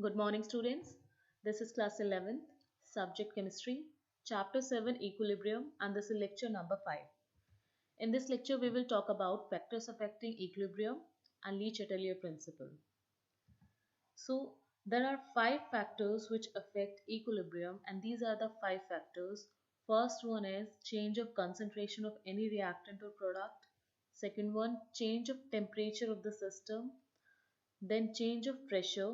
Good morning, students. This is class 11th, subject chemistry, chapter 7 equilibrium, and this is lecture number 5. In this lecture, we will talk about factors affecting equilibrium and Le Chatelier principle. So, there are 5 factors which affect equilibrium, and these are the 5 factors. First one is change of concentration of any reactant or product. Second one, change of temperature of the system. Then change of pressure,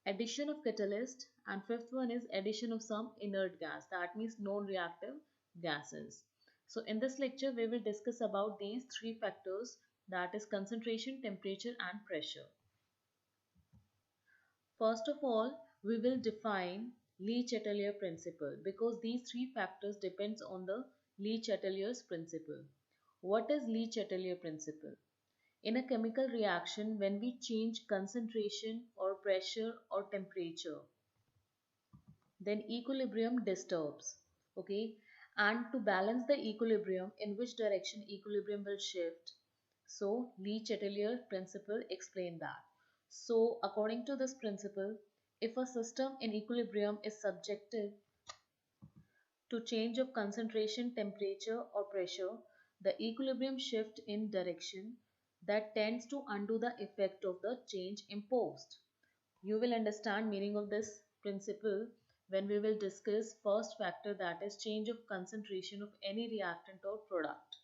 addition of catalyst, and fifth one is addition of some inert gas, that means non-reactive gases. So in this lecture we will discuss about these 3 factors, that is concentration, temperature and pressure. First of all, we will define Le Chatelier principle because these 3 factors depends on the Le Chatelier's principle. What is Le Chatelier principle? In a chemical reaction, when we change concentration or pressure or temperature, then equilibrium disturbs. Okay, and to balance the equilibrium, in which direction equilibrium will shift, so Le Chatelier principle explain that. So according to this principle, if a system in equilibrium is subjected to change of concentration, temperature or pressure, the equilibrium shift in direction that tends to undo the effect of the change imposed. You will understand meaning of this principle when we will discuss first factor, that is change of concentration of any reactant or product.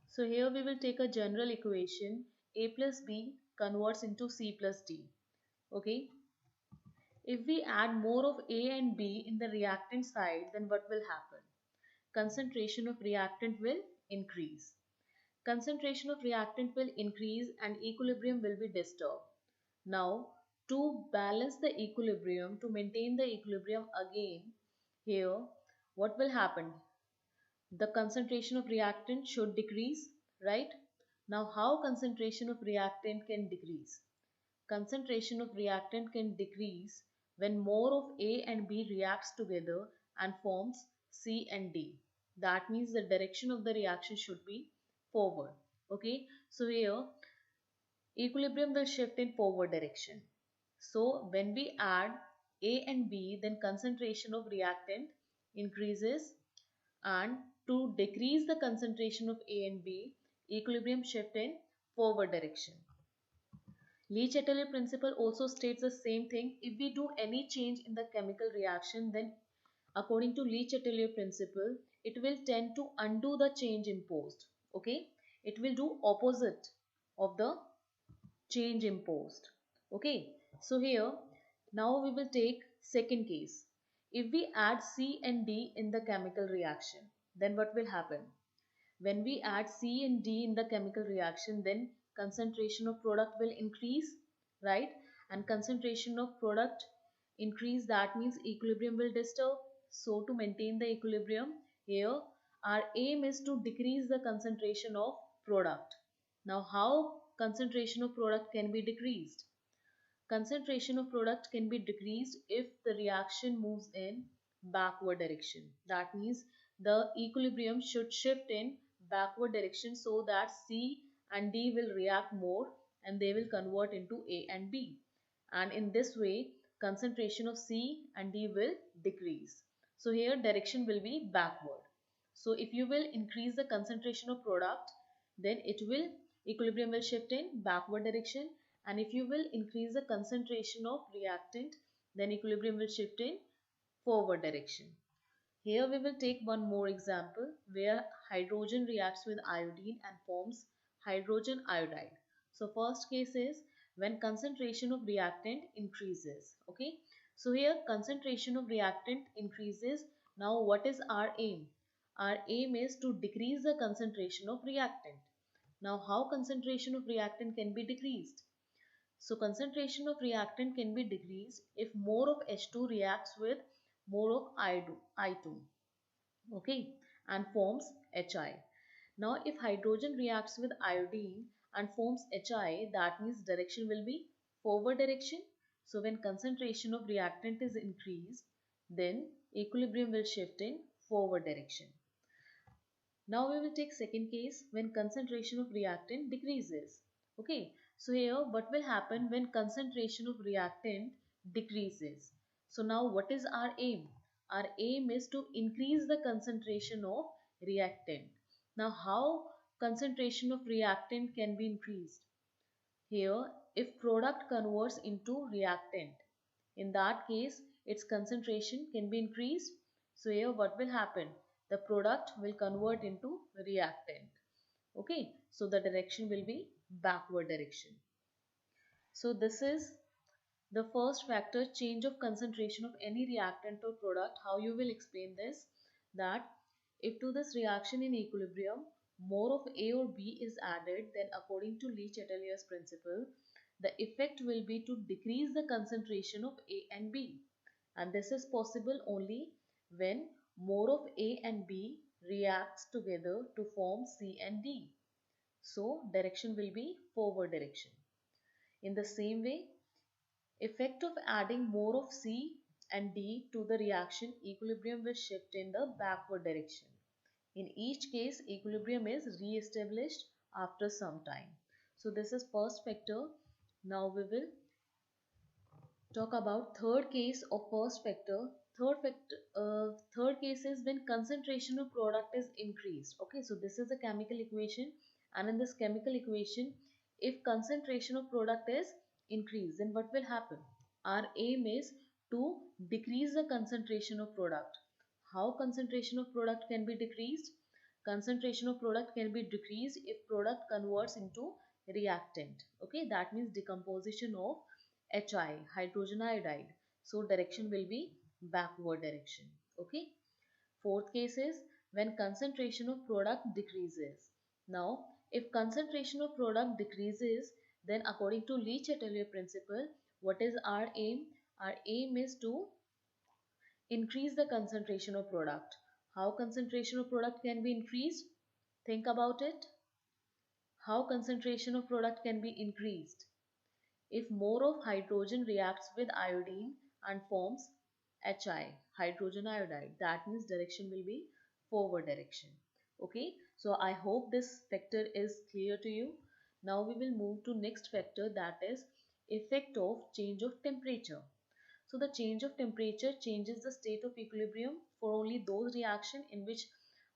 So here we will take a general equation. A plus B converts into C plus D. Okay. If we add more of A and B in the reactant side, then what will happen? Concentration of reactant will increase. Concentration of reactant will increase and equilibrium will be disturbed. Now, to balance the equilibrium, to maintain the equilibrium again, here, what will happen? The concentration of reactant should decrease, right? Now, how concentration of reactant can decrease? Concentration of reactant can decrease when more of A and B reacts together and forms C and D. That means the direction of the reaction should be forward. Okay, so here equilibrium will shift in forward direction. So when we add A and B, then concentration of reactant increases, and to decrease the concentration of A and B, equilibrium shift in forward direction. Le Chatelier principle also states the same thing. If we do any change in the chemical reaction, then according to Le Chatelier principle, it will tend to undo the change imposed. Okay, it will do opposite of the change imposed. Okay, so here now we will take second case. If we add C and D in the chemical reaction, then what will happen? When we add C and D in the chemical reaction, then concentration of product will increase, right? And concentration of product increase, that means equilibrium will disturb. So to maintain the equilibrium, here our aim is to decrease the concentration of product. Now how concentration of product can be decreased? Concentration of product can be decreased if the reaction moves in backward direction. That means the equilibrium should shift in backward direction so that C and D will react more and they will convert into A and B. And in this way, concentration of C and D will decrease. So here direction will be backward. So if you will increase the concentration of product, then equilibrium will shift in backward direction, and if you will increase the concentration of reactant, then equilibrium will shift in forward direction. Here we will take one more example where hydrogen reacts with iodine and forms hydrogen iodide. So first case is when concentration of reactant increases. Okay, so here concentration of reactant increases. Now what is our aim? Our aim is to decrease the concentration of reactant. Now how concentration of reactant can be decreased? So concentration of reactant can be decreased if more of H2 reacts with more of I2, okay, and forms Hi. Now if hydrogen reacts with iodine and forms Hi, that means direction will be forward direction. So when concentration of reactant is increased, then equilibrium will shift in forward direction. Now we will take second case when concentration of reactant decreases. Okay, So here what will happen when concentration of reactant decreases? So now what is our aim? Our aim is to increase the concentration of reactant. Now how concentration of reactant can be increased? Here, if product converts into reactant, in that case, its concentration can be increased. So here what will happen? The product will convert into reactant. Okay, so the direction will be backward direction. So this is the first factor, change of concentration of any reactant or product. How you will explain this? That if to this reaction in equilibrium more of A or B is added, then according to Le Chatelier's principle, the effect will be to decrease the concentration of A and B. And this is possible only when more of A and B reacts together to form C and D. So direction will be forward direction. In the same way, effect of adding more of C and D to the reaction, equilibrium will shift in the backward direction. In each case, equilibrium is re-established after some time. So this is first factor. Now we will talk about third case of first factor. Third case is when concentration of product is increased. Okay, so this is a chemical equation, and in this chemical equation, if concentration of product is increased, then what will happen? Our aim is to decrease the concentration of product. How concentration of product can be decreased? Concentration of product can be decreased if product converts into reactant. Okay, that means decomposition of HI, hydrogen iodide. So direction will be backward direction. Okay. Fourth case is when concentration of product decreases. Now, if concentration of product decreases, then according to Le Chatelier principle, what is our aim? Our aim is to increase the concentration of product. How concentration of product can be increased? Think about it. How concentration of product can be increased? If more of hydrogen reacts with iodine and forms HI, hydrogen iodide, that means direction will be forward direction. Okay, so I hope this factor is clear to you. Now we will move to next factor, that is effect of change of temperature. So the change of temperature changes the state of equilibrium for only those reactions in which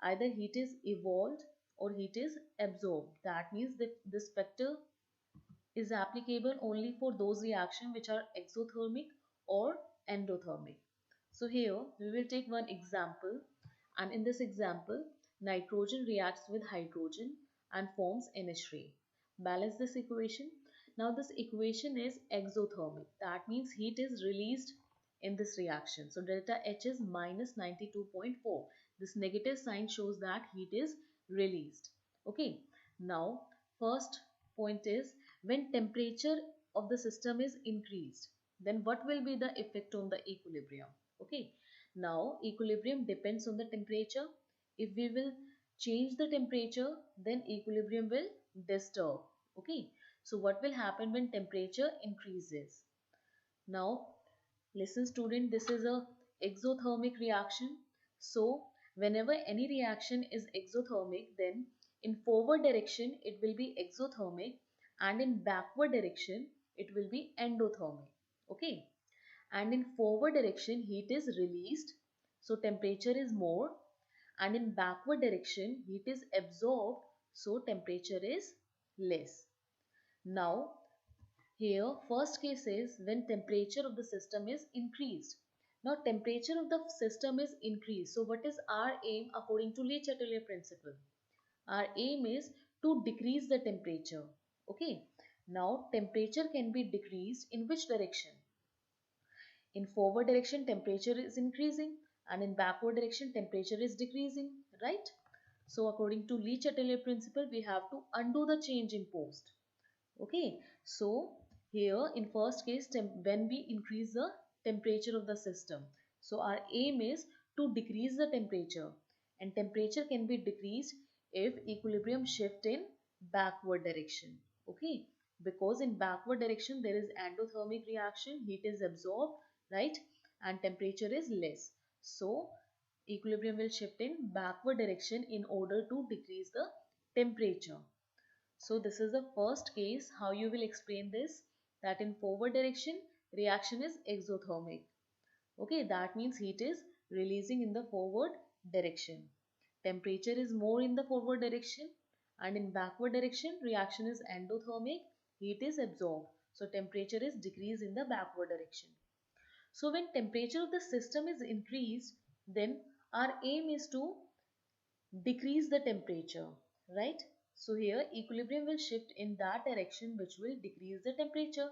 either heat is evolved or heat is absorbed. That means that this factor is applicable only for those reactions which are exothermic or endothermic. So here we will take one example, and in this example nitrogen reacts with hydrogen and forms NH3. Balance this equation. Now this equation is exothermic, that means heat is released in this reaction. So delta H is minus 92.4. This negative sign shows that heat is released. Okay. Now first point is when temperature of the system is increased, then what will be the effect on the equilibrium? Okay. Now equilibrium depends on the temperature. If we will change the temperature, then equilibrium will disturb. Okay. So what will happen when temperature increases? Now listen student, this is a exothermic reaction. So whenever any reaction is exothermic, then in forward direction it will be exothermic, and in backward direction it will be endothermic. Okay. And in forward direction heat is released, so temperature is more, and in backward direction heat is absorbed, so temperature is less. Now here, first case is when temperature of the system is increased. Now, temperature of the system is increased. So, what is our aim according to Le Chatelier principle? Our aim is to decrease the temperature. Okay. Now, temperature can be decreased in which direction? In forward direction, temperature is increasing, and in backward direction, temperature is decreasing, right? So, according to Le Chatelier principle, we have to undo the change imposed. Okay, so here in first case when we increase the temperature of the system, so our aim is to decrease the temperature, and temperature can be decreased if equilibrium shift in backward direction. Okay, because in backward direction there is endothermic reaction, heat is absorbed, right, and temperature is less. So equilibrium will shift in backward direction in order to decrease the temperature. So this is the first case. How you will explain this? That in forward direction, reaction is exothermic. Okay, that means heat is releasing in the forward direction. Temperature is more in the forward direction, and in backward direction, reaction is endothermic. Heat is absorbed. So temperature is decreased in the backward direction. So when temperature of the system is increased, then our aim is to decrease the temperature, right? So here equilibrium will shift in that direction which will decrease the temperature.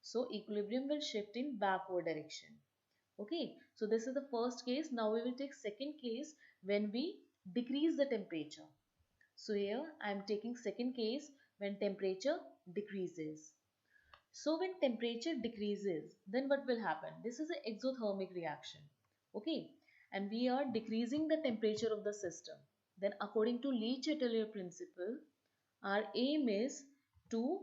So equilibrium will shift in backward direction. Okay, so this is the first case. Now we will take second case when we decrease the temperature. So here I am taking second case when temperature decreases. So when temperature decreases, then what will happen? This is an exothermic reaction. Okay, and we are decreasing the temperature of the system. Then according to Le-Chatelier principle, our aim is to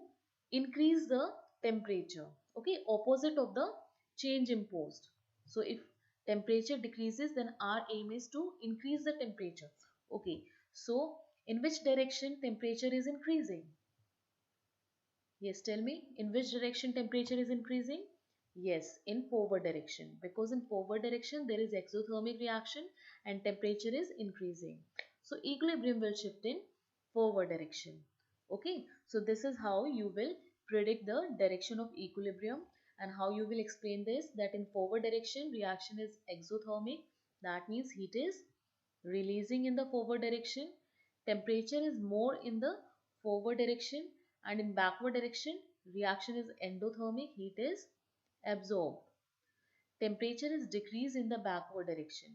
increase the temperature. Okay, opposite of the change imposed. So if temperature decreases, then our aim is to increase the temperature. Okay, so in which direction temperature is increasing? Yes, tell me, in which direction temperature is increasing? Yes, in forward direction, because in forward direction there is exothermic reaction and temperature is increasing. So equilibrium will shift in forward direction. Okay, so this is how you will predict the direction of equilibrium, and how you will explain this, that in forward direction reaction is exothermic. That means heat is releasing in the forward direction. Temperature is more in the forward direction, and in backward direction reaction is endothermic, heat is absorbed. Temperature is decreased in the backward direction.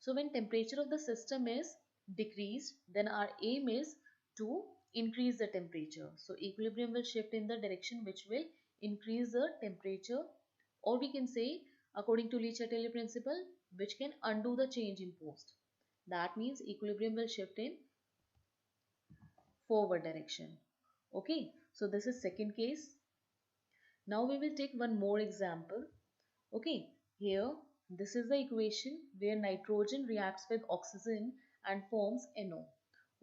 So when temperature of the system is decreased, then our aim is to increase the temperature. So equilibrium will shift in the direction which will increase the temperature, or we can say according to Le-Chatelier principle, which can undo the change imposed. That means equilibrium will shift in forward direction. Okay, so this is second case. Now we will take one more example. Okay, here this is the equation where nitrogen reacts with oxygen and forms NO.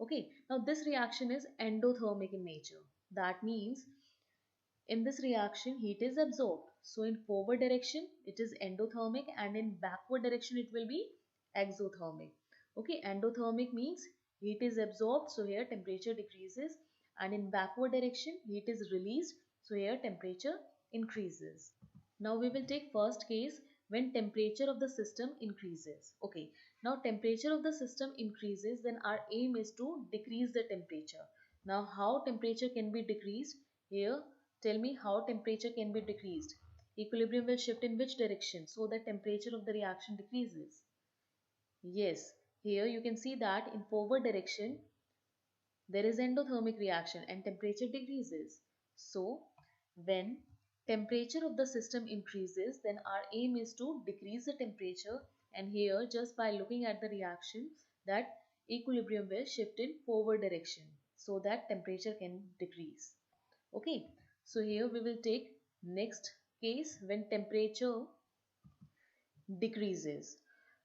Okay, now this reaction is endothermic in nature. That means in this reaction heat is absorbed. So in forward direction it is endothermic, and in backward direction it will be exothermic. Okay, endothermic means heat is absorbed, so here temperature decreases, and in backward direction heat is released, so here temperature increases. Now we will take first case when temperature of the system increases. Okay, now temperature of the system increases, then our aim is to decrease the temperature. Now how temperature can be decreased? Here, tell me how temperature can be decreased. Equilibrium will shift in which direction so that temperature of the reaction decreases? Yes, here you can see that in forward direction there is endothermic reaction and temperature decreases. So when temperature of the system increases, then our aim is to decrease the temperature, and here just by looking at the reaction, that equilibrium will shift in forward direction so that temperature can decrease. Okay, so here we will take next case when temperature decreases.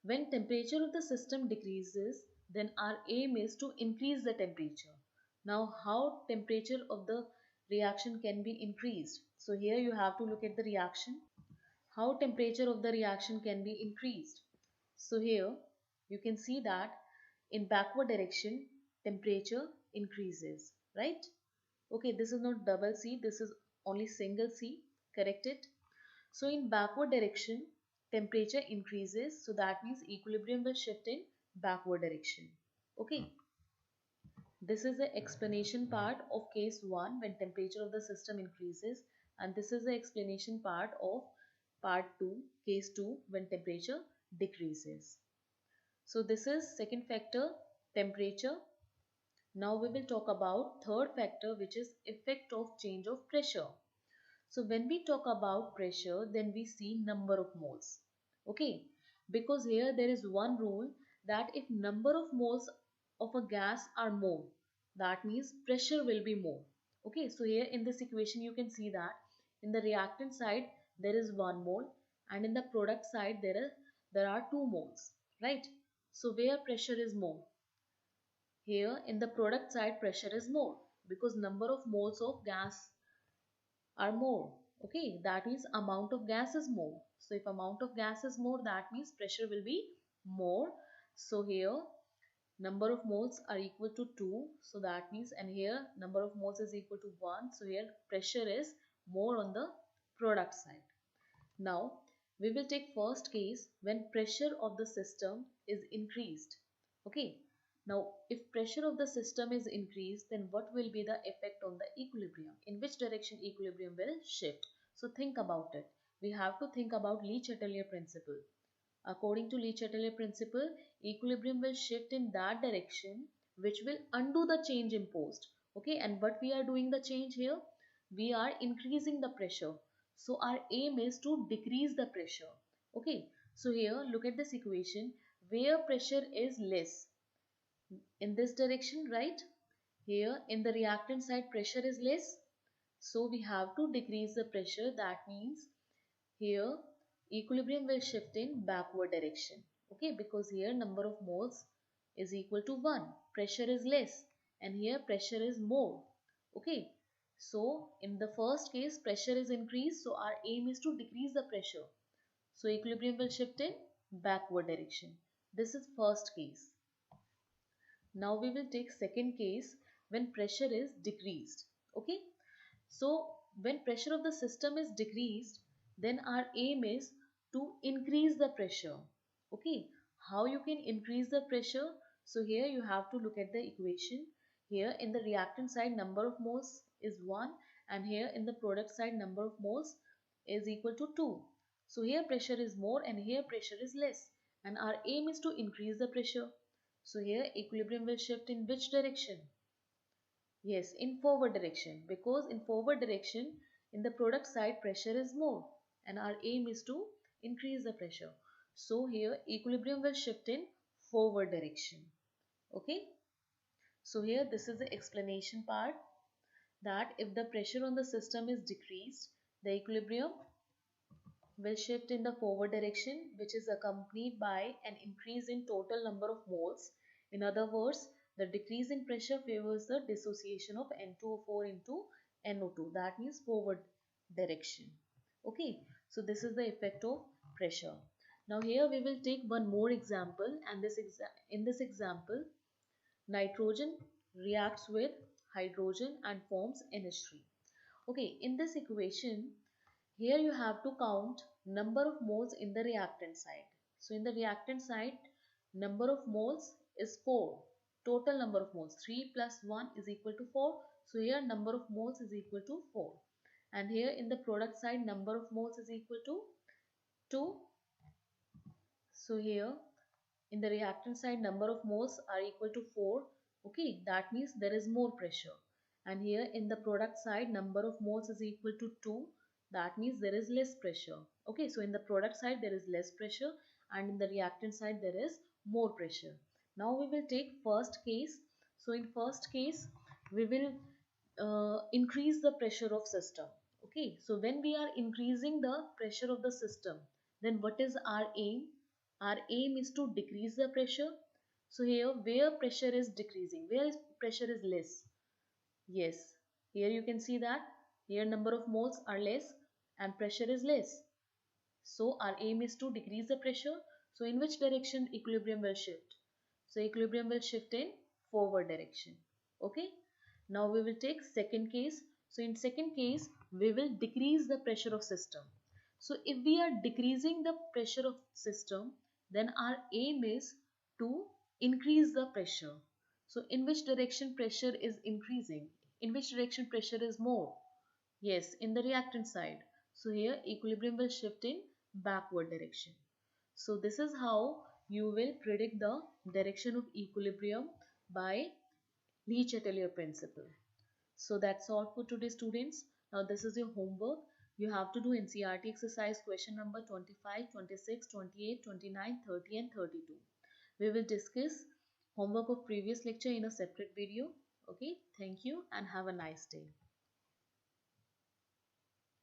When temperature of the system decreases, then our aim is to increase the temperature. Now how temperature of the reaction can be increased? So here you have to look at the reaction. How temperature of the reaction can be increased? So here you can see that in backward direction temperature increases, right? Okay, this is not double C, this is only single C. Correct it. So in backward direction, temperature increases. So that means equilibrium will shift in backward direction. Okay. This is the explanation part of case 1 when temperature of the system increases, and this is the explanation part of part 2, case 2 when temperature decreases. So this is second factor, temperature. Now we will talk about third factor, which is effect of change of pressure. So when we talk about pressure, then we see number of moles. Okay, because here there is one rule, that if number of moles of a gas are more, that means pressure will be more. Okay, so here in this equation you can see that in the reactant side there is 1 mole, and in the product side there are 2 moles, right? So where pressure is more? Here in the product side pressure is more. because number of moles of gas are more. Okay, that means amount of gas is more. So if amount of gas is more, that means pressure will be more. So here number of moles are equal to 2. So that means, and here number of moles is equal to 1. So here pressure is more on the product side. Now we will take first case when pressure of the system is increased. Okay. Now if pressure of the system is increased, then what will be the effect on the equilibrium? In which direction equilibrium will shift? So think about it. We have to think about Le Chatelier principle. According to Le Chatelier principle, equilibrium will shift in that direction which will undo the change imposed. Okay, and what we are doing the change here? We are increasing the pressure. So our aim is to decrease the pressure. Okay, so here look at this equation where pressure is less. In this direction, right? Here in the reactant side pressure is less. So we have to decrease the pressure. That means here equilibrium will shift in backward direction. Okay, because here number of moles is equal to 1, pressure is less, and here pressure is more. Okay, so in the first case pressure is increased, so our aim is to decrease the pressure. So equilibrium will shift in backward direction. This is first case. Now we will take second case when pressure is decreased. Okay, so when pressure of the system is decreased, then our aim is to increase the pressure. Okay, how you can increase the pressure? So here you have to look at the equation. Here in the reactant side number of moles is 1, and here in the product side number of moles is equal to 2. So here pressure is more and here pressure is less, and our aim is to increase the pressure. So here equilibrium will shift in which direction? Yes, in forward direction, because in forward direction in the product side pressure is more and our aim is to increase the pressure. So here equilibrium will shift in forward direction. Okay. So here this is the explanation part, that if the pressure on the system is decreased, the equilibrium will shift in the forward direction, which is accompanied by an increase in total number of moles. In other words, the decrease in pressure favors the dissociation of N2O4 into NO2. That means forward direction. Okay, so this is the effect of pressure. Now here we will take one more example, and in this example, nitrogen reacts with hydrogen and forms NH3. Okay, in this equation, here you have to count number of moles in the reactant side. So in the reactant side, number of moles is 4. Total number of moles 3 plus 1 is equal to 4. So here number of moles is equal to 4. And here in the product side, number of moles is equal to 2. So here in the reactant side, number of moles are equal to 4. Okay, that means there is more pressure. And here in the product side, number of moles is equal to 2. That means there is less pressure. Okay, so in the product side there is less pressure, and in the reactant side there is more pressure. Now we will take first case. So in first case we will increase the pressure of system. Okay, so when we are increasing the pressure of the system, then what is our aim? Our aim is to decrease the pressure. So here where pressure is decreasing, pressure is less? Yes, here you can see that here number of moles are less and pressure is less. So our aim is to decrease the pressure. So in which direction equilibrium will shift? So equilibrium will shift in forward direction. Okay. Now we will take second case. So in second case, we will decrease the pressure of system. So if we are decreasing the pressure of system, then our aim is to increase the pressure. So in which direction pressure is increasing? In which direction pressure is more? Yes, in the reactant side. So here equilibrium will shift in backward direction. So this is how you will predict the direction of equilibrium by Le Chatelier principle. So that's all for today, students. Now this is your homework. You have to do NCERT exercise question number 25, 26, 28, 29, 30 and 32. We will discuss homework of previous lecture in a separate video. Okay, thank you and have a nice day.